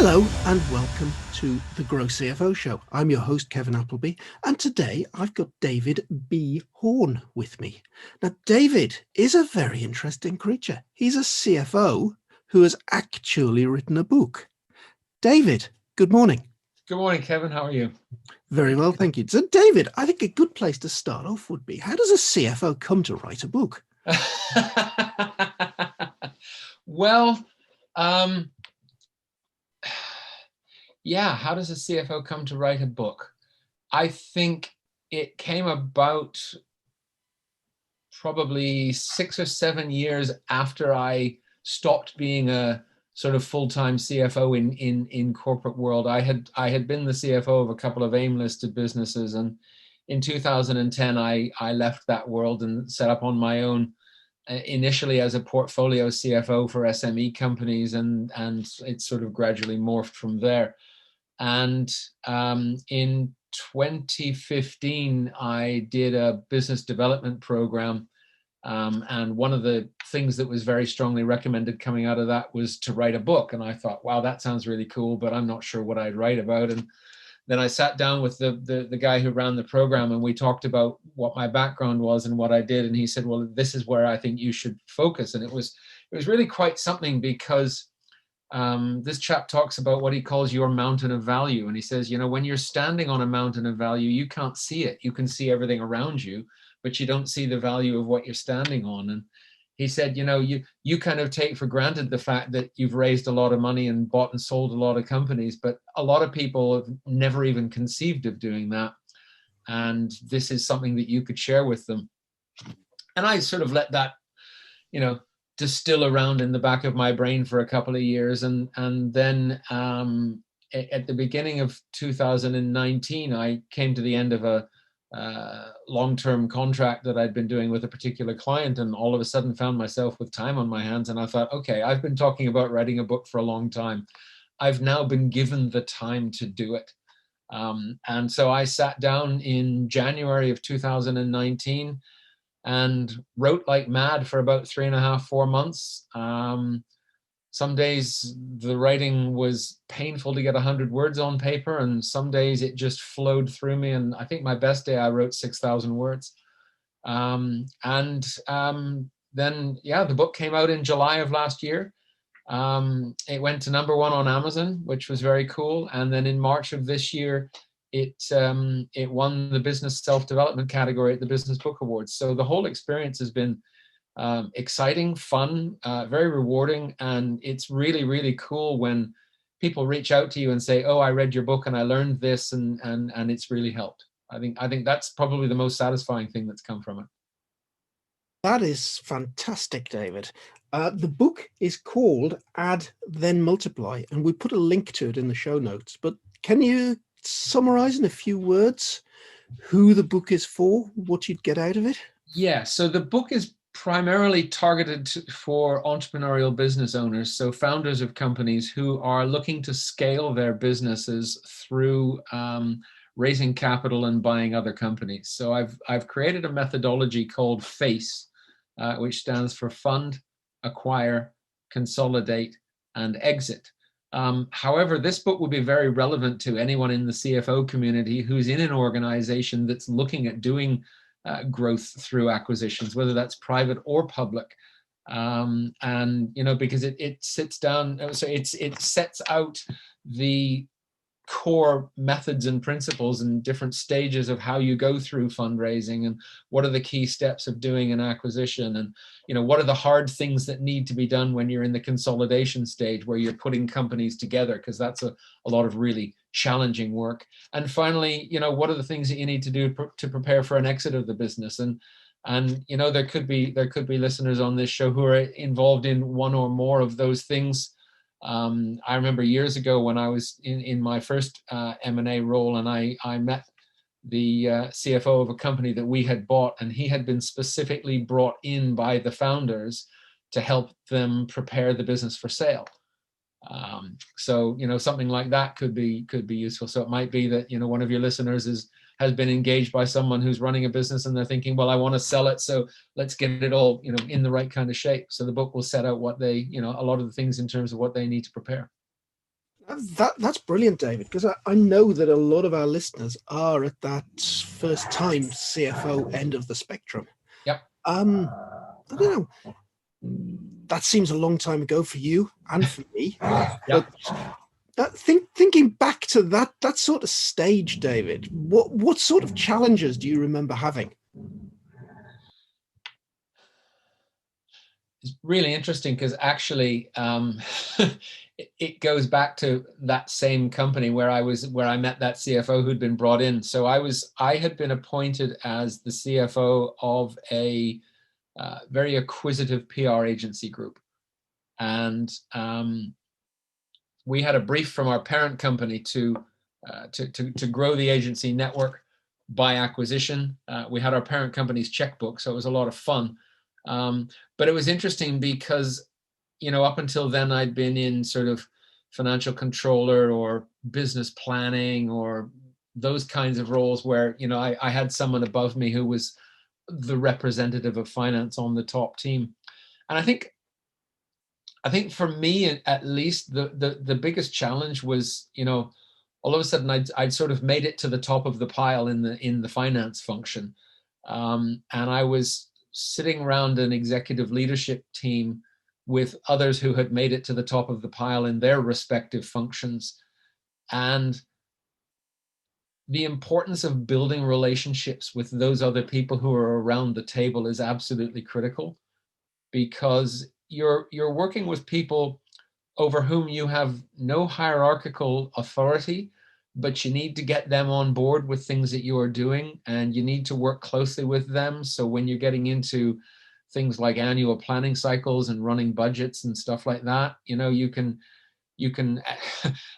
Hello and welcome to the Grow CFO Show. I'm your host, Kevin Appleby, and today I've got David B Horne with me. Now, David is a very interesting creature. He's a CFO who has actually written a book. David, good morning. Good morning, Kevin. How are you? Very well, thank you. So, David, I think a good place to start off would be, how does a CFO come to write a book? Well, yeah, how does a CFO come to write a book? I think it came about probably 6 or 7 years after I stopped being a sort of full-time CFO in corporate world. I had been the CFO of a couple of AIM-listed businesses, and in 2010 I left that world and set up on my own, initially as a portfolio CFO for SME companies, and it sort of gradually morphed from there. And in 2015, I did a business development program. And one of the things that was very strongly recommended coming out of that was to write a book. And I thought, wow, that sounds really cool, but I'm not sure what I'd write about. And then I sat down with the guy who ran the program, and we talked about what my background was and what I did. And he said, well, this is where I think you should focus. And it was really quite something, because this chap talks about what he calls your mountain of value. And he says, when you're standing on a mountain of value, you can't see it. You can see everything around you, but you don't see the value of what you're standing on. And he said, you kind of take for granted the fact that you've raised a lot of money and bought and sold a lot of companies, but a lot of people have never even conceived of doing that. And this is something that you could share with them. And I sort of let that, distill around in the back of my brain for a couple of years. And then at the beginning of 2019, I came to the end of a long-term contract that I'd been doing with a particular client, and all of a sudden found myself with time on my hands. And I thought, okay, I've been talking about writing a book for a long time. I've now been given the time to do it. And so I sat down in January of 2019 and wrote like mad for about 3.5, 4 months. Some days the writing was painful to get 100 words on paper, and some days it just flowed through me. And I think my best day I wrote 6,000 words. Then, the book came out in July of last year. It went to #1 on Amazon, which was very cool. And then in March of this year, it won the business self-development category at the Business Book Awards. So the whole experience has been exciting, fun, very rewarding. And it's really, really cool when people reach out to you and say, oh, I read your book and I learned this, and it's really helped. I think that's probably the most satisfying thing that's come from it. That is fantastic, David. The book is called Add, Then Multiply, and we put a link to it in the show notes. But can you summarize in a few words who the book is for, what you'd get out of it? Yeah, so the book is primarily targeted for entrepreneurial business owners, so founders of companies who are looking to scale their businesses through raising capital and buying other companies. So I've created a methodology called FACE, which stands for Fund, Acquire, Consolidate, and Exit. However, this book will be very relevant to anyone in the CFO community who's in an organization that's looking at doing growth through acquisitions, whether that's private or public. Because it sits down, so it sets out the core methods and principles and different stages of how you go through fundraising, and what are the key steps of doing an acquisition, and what are the hard things that need to be done when you're in the consolidation stage where you're putting companies together, because that's a lot of really challenging work. And finally, what are the things that you need to do to prepare for an exit of the business. And there could be listeners on this show who are involved in one or more of those things. I remember years ago when I was in my first M&A role, and I met the CFO of a company that we had bought, and he had been specifically brought in by the founders to help them prepare the business for sale. So something like that could be useful. So it might be that one of your listeners has been engaged by someone who's running a business, and they're thinking, well, I want to sell it, so let's get it all in the right kind of shape. So the book will set out what they a lot of the things in terms of what they need to prepare. That's brilliant, David, because I know that a lot of our listeners are at that first time CFO end of the spectrum. Yep. I don't know. That seems a long time ago for you and for me, Yep. but thinking back to that sort of stage, David, what sort of challenges do you remember having? It's really interesting because actually it goes back to that same company where I met that CFO who'd been brought in. So I had been appointed as the CFO of a very acquisitive PR agency group, and we had a brief from our parent company to grow the agency network by acquisition. We had our parent company's checkbook, so it was a lot of fun. But it was interesting because, up until then, I'd been in sort of financial controller or business planning or those kinds of roles where, I had someone above me who was the representative of finance on the top team. And I think for me, at least, the biggest challenge was, all of a sudden I'd sort of made it to the top of the pile in the finance function, and I was sitting around an executive leadership team with others who had made it to the top of the pile in their respective functions, and the importance of building relationships with those other people who are around the table is absolutely critical, because you're working with people over whom you have no hierarchical authority, but you need to get them on board with things that you are doing, and you need to work closely with them. So when you're getting into things like annual planning cycles and running budgets and stuff like that, you can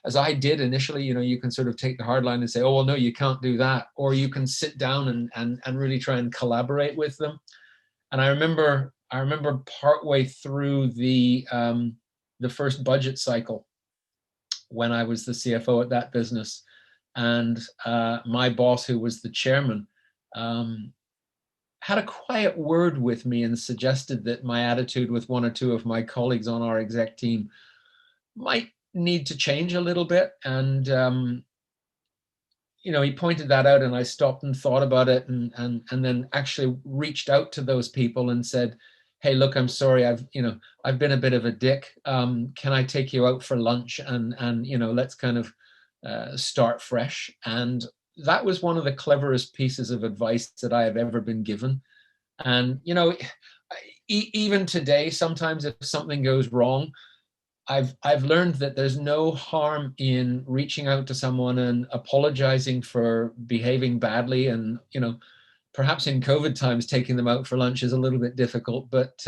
as I did initially, you can sort of take the hard line and say, oh, well, no, you can't do that. Or you can sit down and really try and collaborate with them. And I remember partway through the first budget cycle when I was the CFO at that business, and my boss, who was the chairman, had a quiet word with me and suggested that my attitude with one or two of my colleagues on our exec team might need to change a little bit. And he pointed that out, and I stopped and thought about it, and then actually reached out to those people and said, hey, look, I'm sorry, I've been a bit of a dick. Can I take you out for lunch, and let's kind of start fresh. And that was one of the cleverest pieces of advice that I have ever been given. And even today, sometimes if something goes wrong, I've learned that there's no harm in reaching out to someone and apologizing for behaving badly. And perhaps in COVID times, taking them out for lunch is a little bit difficult, but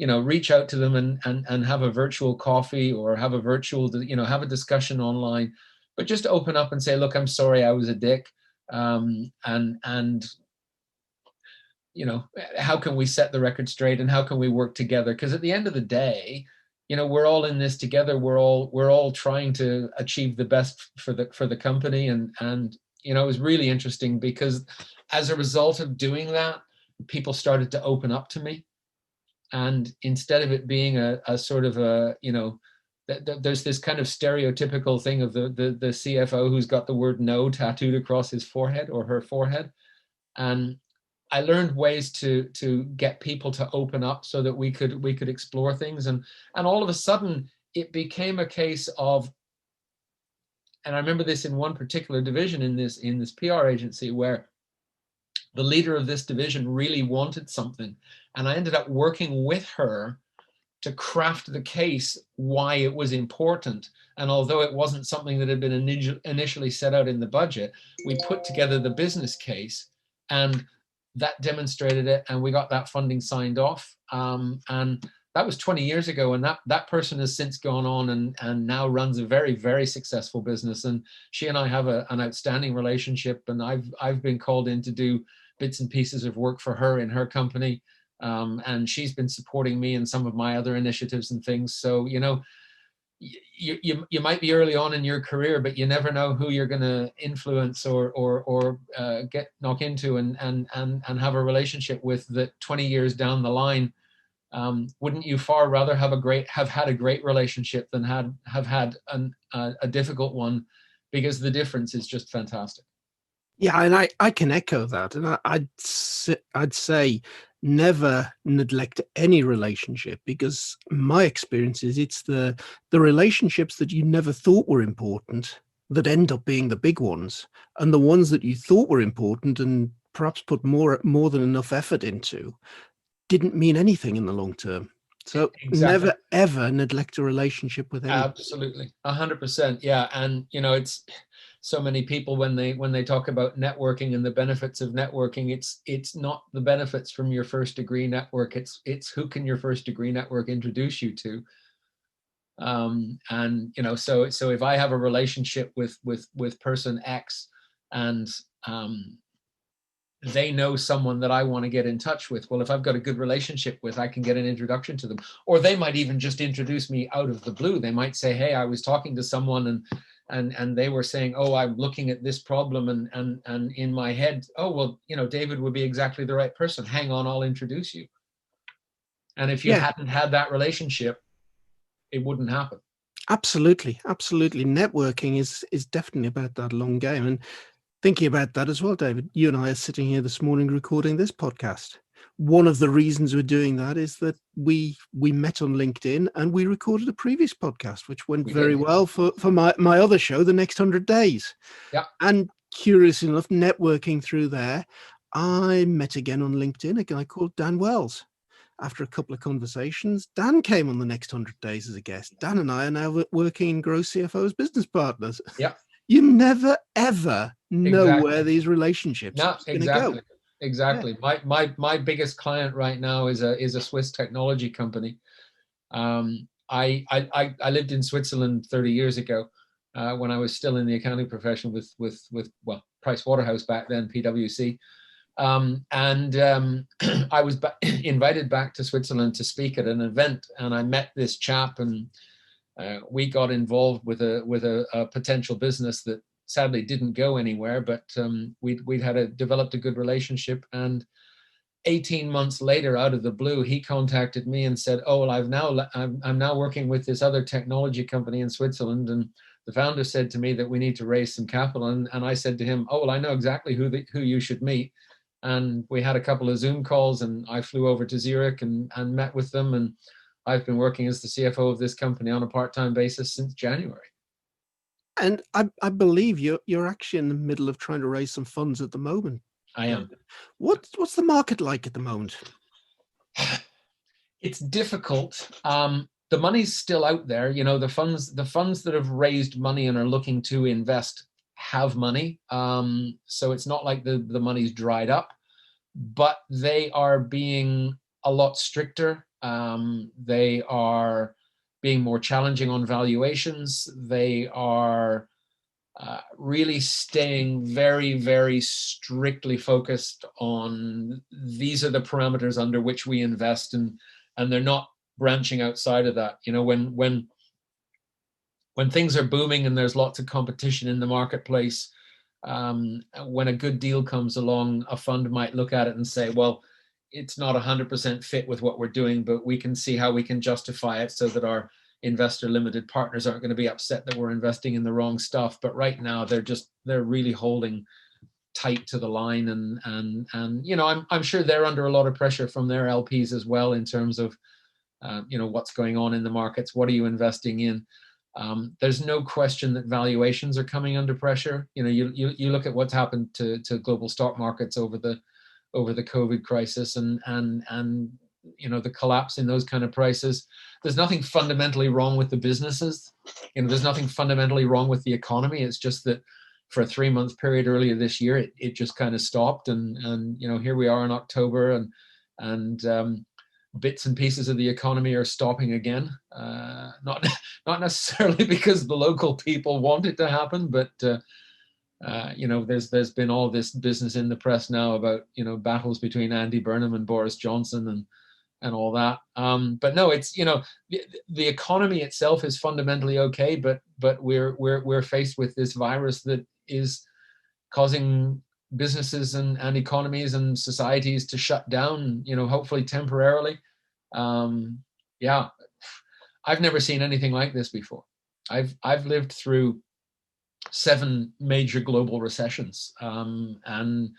reach out to them and have a virtual coffee, or have a virtual, have a discussion online, but just open up and say, look, I'm sorry, I was a dick, and how can we set the record straight, and how can we work together? Because at the end of the day, we're all in this together. We're all trying to achieve the best for the company. And it was really interesting because as a result of doing that, people started to open up to me. And instead of it being a sort of there's this kind of stereotypical thing of the CFO who's got the word no tattooed across his forehead or her forehead. And I learned ways to get people to open up so that we could explore things, and all of a sudden it became a case of, and I remember this in one particular division in this PR agency, where the leader of this division really wanted something, and I ended up working with her to craft the case why it was important. And although it wasn't something that had been initially set out in the budget, we put together the business case, and that demonstrated it, and we got that funding signed off. And that was 20 years ago, and that person has since gone on and now runs a very, very successful business. And she and I have an outstanding relationship, and I've been called in to do bits and pieces of work for her in her company. And she's been supporting me in some of my other initiatives and things. So, you might be early on in your career, but you never know who you're going to influence or knock into and have a relationship with that 20 years down the line Wouldn't you far rather have had a great relationship than have had a difficult one? Because the difference is just fantastic. Yeah, and I can echo that, and I'd say never neglect any relationship, because my experience is it's the relationships that you never thought were important that end up being the big ones, and the ones that you thought were important and perhaps put more than enough effort into didn't mean anything in the long term. So Exactly. never ever neglect a relationship with anybody. Absolutely. 100%. Yeah. And it's so many people when they talk about networking and the benefits of networking, it's not the benefits from your first degree network. It's who can your first degree network introduce you to. And so if I have a relationship with person X, and they know someone that I want to get in touch with, well, if I've got a good relationship with, I can get an introduction to them. Or they might even just introduce me out of the blue. They might say, hey, I was talking to someone and they were saying, oh, I'm looking at this problem, and in my head, oh, well, David would be exactly the right person. Hang on, I'll introduce you. And if you Yeah, hadn't had that relationship, it wouldn't happen. absolutely, absolutely. Networking is definitely about that long game. And thinking about that as well, David, you and I are sitting here this morning recording this podcast. One of the reasons we're doing that is that we met on LinkedIn and we recorded a previous podcast, which went We very did. well for my other show, The Next 100 Days. Yeah. And curious enough, networking through there, I met again on LinkedIn a guy called Dan Wells. After a couple of conversations, Dan came on The Next 100 Days as a guest. Dan and I are now working in Grow CFOs business partners. Yeah. You never, ever know where Exactly. these relationships are No, going to go. exactly. Yeah. Exactly. My biggest client right now is a Swiss technology company. I lived in Switzerland 30 years ago, when I was still in the accounting profession with well, Price Waterhouse back then, PwC. And I was invited back to Switzerland to speak at an event, and I met this chap, and we got involved with a potential business that sadly didn't go anywhere, but we'd developed a good relationship. And 18 months later, out of the blue, he contacted me and said, oh, well, I'm now working with this other technology company in Switzerland, and the founder said to me that we need to raise some capital. And I said to him, oh, well, I know exactly who you should meet. And we had a couple of Zoom calls, and I flew over to Zurich and met with them. And I've been working as the CFO of this company on a part-time basis since January. And I believe you're actually in the middle of trying to raise some funds at the moment. I am. What's the market like at the moment? It's difficult. The money's still out there. The funds that have raised money and are looking to invest have money. So it's not like the money's dried up, but they are being a lot stricter. They are being more challenging on valuations. They are really staying very, very strictly focused on these are the parameters under which we invest, and they're not branching outside of that. When things are booming and there's lots of competition in the marketplace, when a good deal comes along, a fund might look at it and say, well, it's not 100% fit with what we're doing, but we can see how we can justify it so that our investor limited partners aren't going to be upset that we're investing in the wrong stuff. But right now they're really holding tight to the line, and I'm sure they're under a lot of pressure from their LPs as well, in terms of what's going on in the markets, what are you investing in. There's no question that valuations are coming under pressure. You look at what's happened to global stock markets over the COVID crisis, and the collapse in those kind of prices. There's nothing fundamentally wrong with the businesses. There's nothing fundamentally wrong with the economy. It's just that for a 3-month period earlier this year, it just kind of stopped, and here we are in October, and bits and pieces of the economy are stopping again. Not necessarily because the local people want it to happen, but there's been all this business in the press now about battles between Andy Burnham and Boris Johnson and all that. But no, it's the economy itself is fundamentally okay, but we're faced with this virus that is causing businesses and economies and societies to shut down, hopefully temporarily. Yeah, I've never seen anything like this before. I've lived through 7 major global recessions, and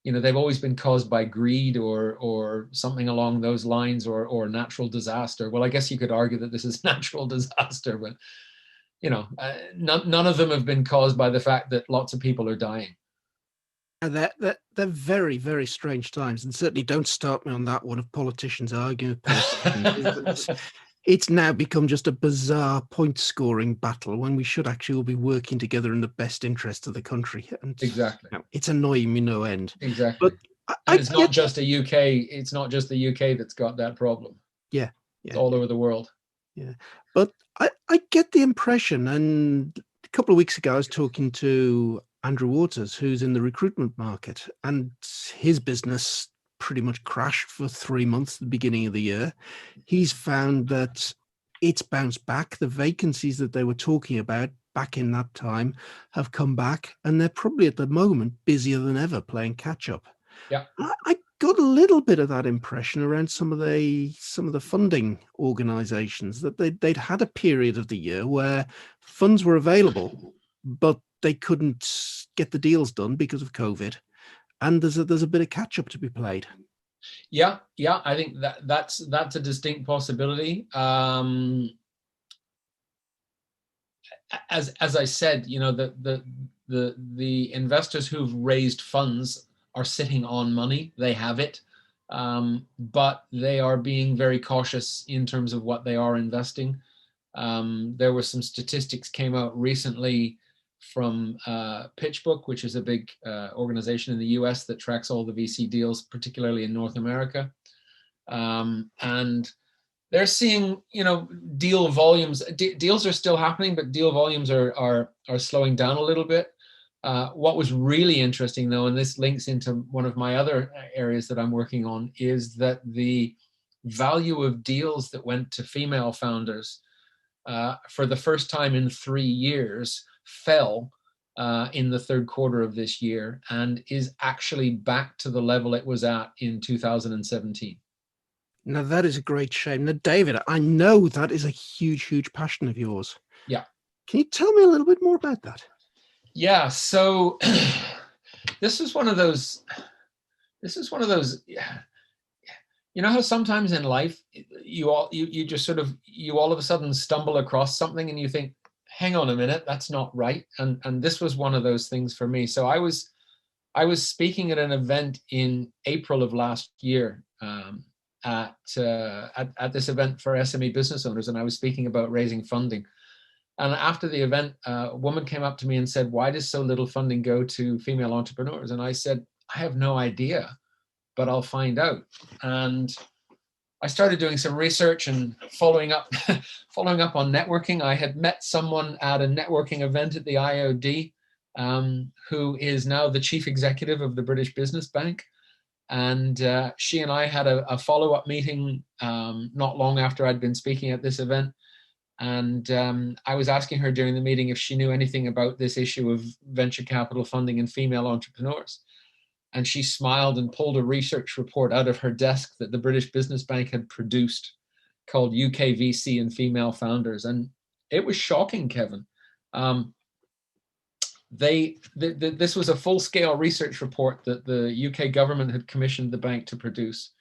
they've always been caused by greed or something along those lines, or natural disaster. Well, I guess you could argue that this is natural disaster, but none of them have been caused by the fact that lots of people are dying. And they're very, very strange times, and certainly don't start me on that one of politicians arguing with politicians. It's now become just a bizarre point-scoring battle when we should actually all be working together in the best interest of the country. And Exactly. it's annoying me no end. Exactly. But And I it's not get, just a UK. It's not just the UK that's got that problem. yeah, It's yeah, all over the world. yeah. But I get the impression, and a couple of weeks ago, I was talking to Andrew Waters, who's in the recruitment market, and his business pretty much crashed for 3 months at the beginning of the year. He's found that it's bounced back. The vacancies that they were talking about back in that time have come back, and they're probably at the moment busier than ever playing catch up. Yeah. I got a little bit of that impression around some of the funding organizations, that they'd had a period of the year where funds were available, but they couldn't get the deals done because of COVID. And there's a bit of catch up to be played. Yeah, I think that's a distinct possibility. As I said, the investors who've raised funds are sitting on money. They have it, but they are being very cautious in terms of what they are investing. There were some statistics came out recently from PitchBook, which is a big organization in the US that tracks all the VC deals, particularly in North America. And they're seeing, deal volumes. Deals are still happening, but deal volumes are slowing down a little bit. What was really interesting, though, and this links into one of my other areas that I'm working on, is that the value of deals that went to female founders for the first time in 3 years fell in the third quarter of this year, and is actually back to the level it was at in 2017. Now, that is a great shame. Now, David, I know that is a huge, huge passion of yours. Yeah. Can you tell me a little bit more about that? Yeah. So this is one of those. You know how sometimes in life you just sort of all of a sudden stumble across something and you think, hang on a minute, that's not right. And this was one of those things for me. So I was speaking at an event in April of last year, at this event for SME business owners, and I was speaking about raising funding. And after the event, a woman came up to me and said, "Why does so little funding go to female entrepreneurs?" And I said, "I have no idea, but I'll find out." And I started doing some research and following up on networking. I had met someone at a networking event at the IOD, who is now the chief executive of the British Business Bank. And she and I had a follow-up meeting not long after I'd been speaking at this event. And I was asking her during the meeting if she knew anything about this issue of venture capital funding and female entrepreneurs. And she smiled and pulled a research report out of her desk that the British Business Bank had produced, called UK VC and Female Founders. And it was shocking, Kevin. This was a full-scale research report that the UK government had commissioned the bank to produce.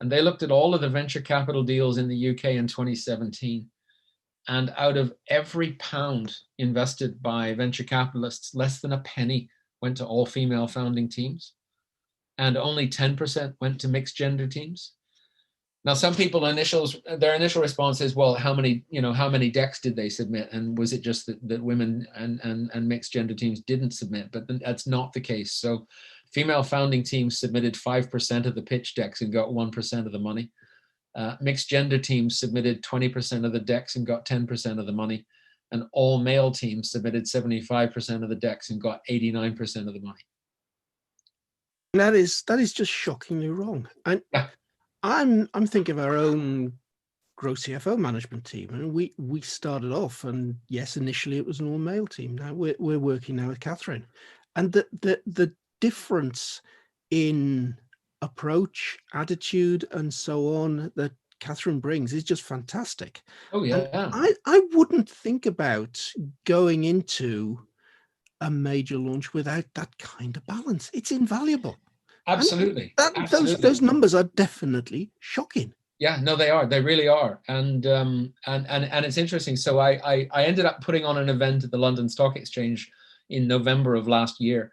And they looked at all of the venture capital deals in the UK in 2017. And out of every pound invested by venture capitalists, less than a penny went to all female founding teams, and only 10% went to mixed gender teams. Now, some people their initial response is, well, how many decks did they submit? And was it just that women and mixed gender teams didn't submit? But that's not the case. So female founding teams submitted 5% of the pitch decks and got 1% of the money. Mixed gender teams submitted 20% of the decks and got 10% of the money. And all male teams submitted 75% of the decks and got 89% of the money. That is just shockingly wrong. And yeah. I'm thinking of our own Grow CFO management team, and we started off, and yes, initially it was an all male team. Now we're working now with Catherine, and the difference in approach, attitude, and so on that Catherine brings is just fantastic. Oh And yeah, I wouldn't think about going into a major launch without that kind of balance. It's invaluable. And absolutely, those absolutely. numbers are definitely shocking. Yeah, no, they are. They really are. And it's interesting. So I ended up putting on an event at the London Stock Exchange in November of last year,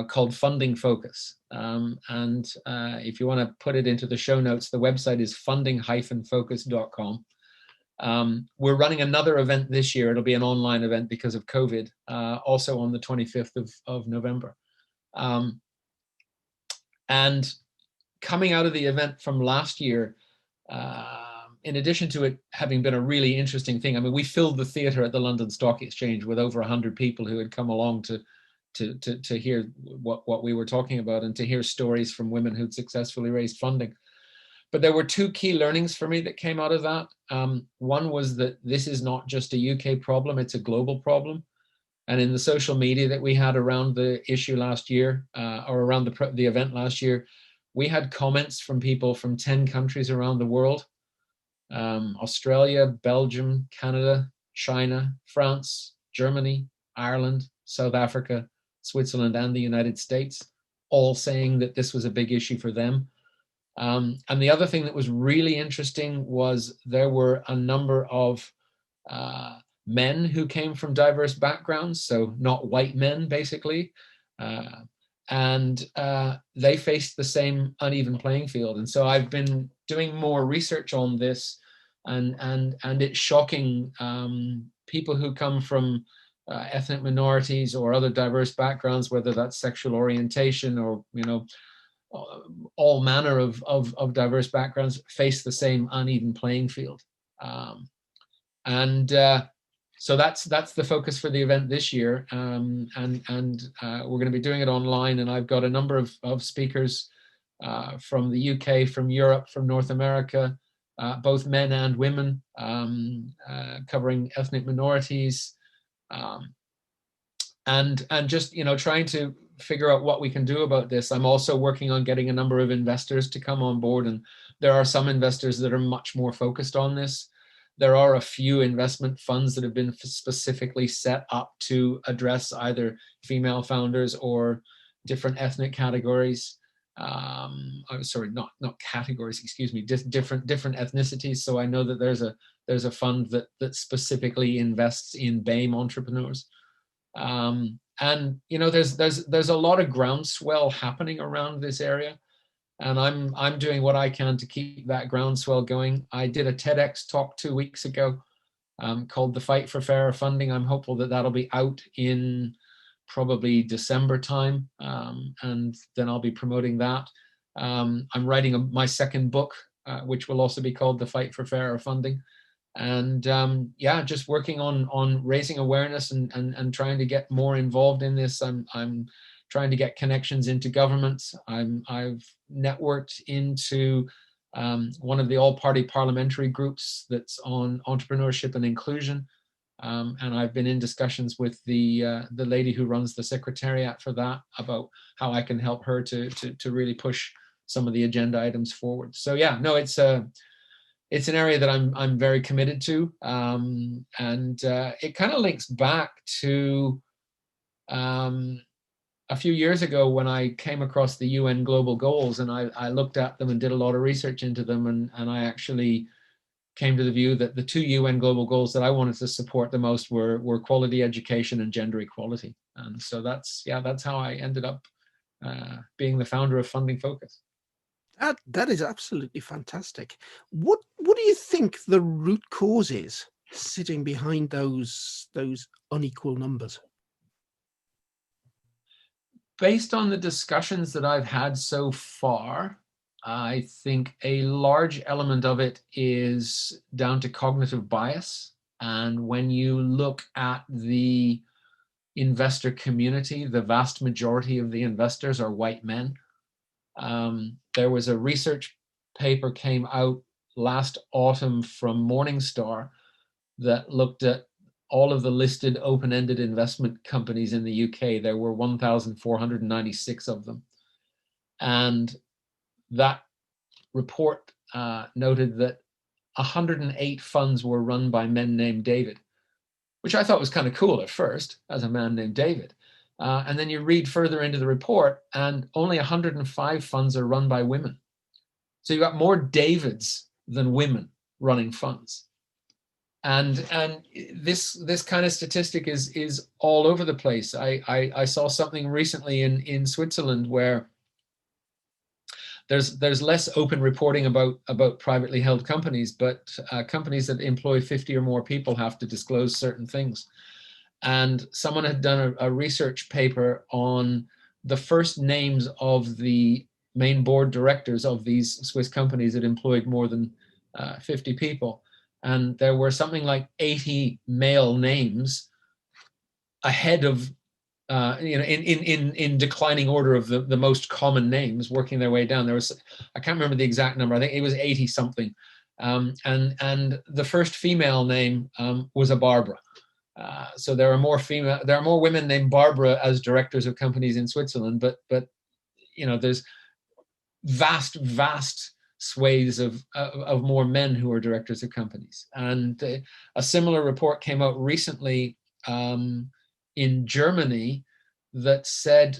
called Funding Focus. And if you want to put it into the show notes, the website is funding-focus.com. We're running another event this year. It'll be an online event because of COVID, also on the 25th of November. And coming out of the event from last year, in addition to it having been a really interesting thing, I mean, we filled the theatre at the London Stock Exchange with over 100 people who had come along to hear what we were talking about and to hear stories from women who'd successfully raised funding. But there were two key learnings for me that came out of that. One was that this is not just a UK problem, it's a global problem. And in the social media that we had around the issue last year, or around the event last year, we had comments from people from 10 countries around the world: Australia, Belgium, Canada, China, France, Germany, Ireland, South Africa, Switzerland, and the United States, all saying that this was a big issue for them. And the other thing that was really interesting was there were a number of men who came from diverse backgrounds, so not white men, basically. Uh, and they faced the same uneven playing field. And so I've been doing more research on this, and it's shocking. People who come from ethnic minorities or other diverse backgrounds, whether that's sexual orientation or, all manner of diverse backgrounds, face the same uneven playing field. And So that's the focus for the event this year, and we're going to be doing it online. And I've got a number of speakers from the UK, from Europe, from North America, both men and women, covering ethnic minorities, um, and just trying to figure out what we can do about this. I'm also working on getting a number of investors to come on board, and there are some investors that are much more focused on this. There are a few investment funds that have been specifically set up to address either female founders or different ethnic categories. Sorry, not categories, excuse me, different ethnicities. So I know that there's a fund that specifically invests in BAME entrepreneurs. And there's a lot of groundswell happening around this area, and I'm doing what I can to keep that groundswell going. I did a TEDx talk 2 weeks ago, called "The Fight for Fairer Funding." I'm hopeful that that'll be out in probably December time, and then I'll be promoting that. I'm writing my second book, which will also be called "The Fight for Fairer Funding." And yeah, just working on raising awareness and trying to get more involved in this. I'm trying to get connections into governments. I've networked into one of the all-party parliamentary groups that's on entrepreneurship and inclusion, and I've been in discussions with the lady who runs the secretariat for that about how I can help her to really push some of the agenda items forward. So yeah, no, it's an area that I'm very committed to, and it kind of links back to a few years ago when I came across the UN Global Goals, and I looked at them and did a lot of research into them, and I actually came to the view that the two UN Global Goals that I wanted to support the most were quality education and gender equality. And so that's how I ended up being the founder of Funding Focus. That is absolutely fantastic. What do you think the root cause is sitting behind those unequal numbers? Based on the discussions that I've had so far, I think a large element of it is down to cognitive bias. And when you look at the investor community, the vast majority of the investors are white men. There was a research paper came out last autumn from Morningstar that looked at all of the listed open-ended investment companies in the UK. There were 1,496 of them. And that report noted that 108 funds were run by men named David, which I thought was kind of cool at first, as a man named David. And then you read further into the report, and only 105 funds are run by women. So you've got more Davids than women running funds. And this kind of statistic is all over the place. I saw something recently in Switzerland where there's less open reporting about privately held companies, but companies that employ 50 or more people have to disclose certain things. And someone had done a research paper on the first names of the main board directors of these Swiss companies that employed more than 50 people. And there were something like 80 male names ahead of in declining order of the most common names, working their way down. There was, I can't remember the exact number. I think it was 80 something. And the first female name was a Barbara. So there are more women named Barbara as directors of companies in Switzerland, but there's vast swathes of more men who are directors of companies. And a similar report came out recently in Germany that said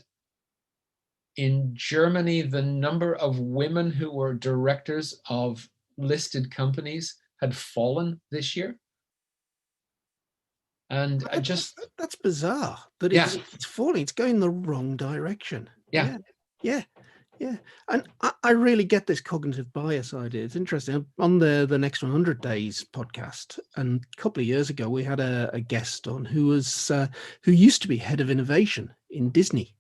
in Germany, the number of women who were directors of listed companies had fallen this year. And that's bizarre that it's falling, it's going the wrong direction. Yeah. And I really get this cognitive bias idea. It's interesting. On the Next 100 Days podcast, and a couple of years ago, we had a guest on who used to be head of innovation in Disney.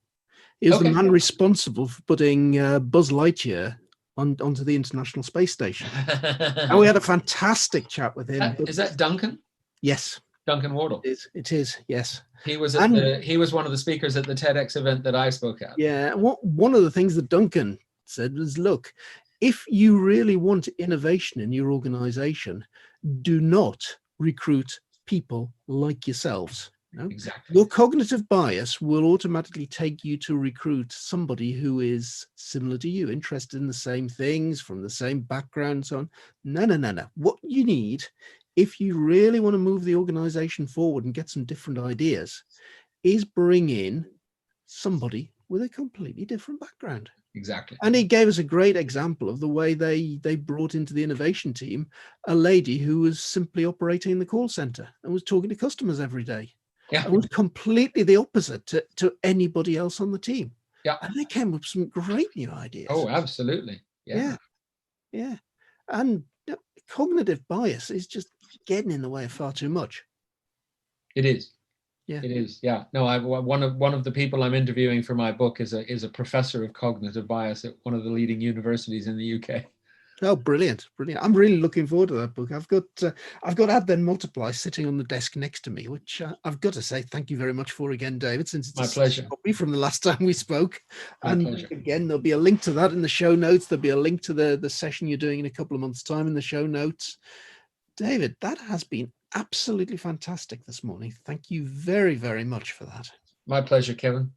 He was the man responsible for putting Buzz Lightyear onto the International Space Station. And we had a fantastic chat with him. Is that Duncan? Yes. Duncan Wardle. It is, yes. He was he was one of the speakers at the TEDx event that I spoke at. Yeah, one of the things that Duncan said was, look, if you really want innovation in your organization, do not recruit people like yourselves. No? Exactly. Your cognitive bias will automatically take you to recruit somebody who is similar to you, interested in the same things, from the same background, so on. No. What you need, if you really want to move the organization forward and get some different ideas, is bring in somebody with a completely different background. Exactly. And he gave us a great example of the way they brought into the innovation team a lady who was simply operating in the call center and was talking to customers every day. Yeah. It was completely the opposite to anybody else on the team. Yeah. And they came up with some great new ideas. Oh, absolutely. Yeah. And cognitive bias is just getting in the way of far too much. It is. Yeah. It is. Yeah. No, one of the people I'm interviewing for my book is a professor of cognitive bias at one of the leading universities in the UK. Oh, brilliant. I'm really looking forward to that book. I've got Add Then Multiply sitting on the desk next to me, which I've got to say thank you very much for again, David, since it's my pleasure. Copy from the last time we spoke. My pleasure. Again, there'll be a link to that in the show notes. There'll be a link to the session you're doing in a couple of months' time in the show notes. David, that has been absolutely fantastic this morning. Thank you very, very much for that. My pleasure, Kevin.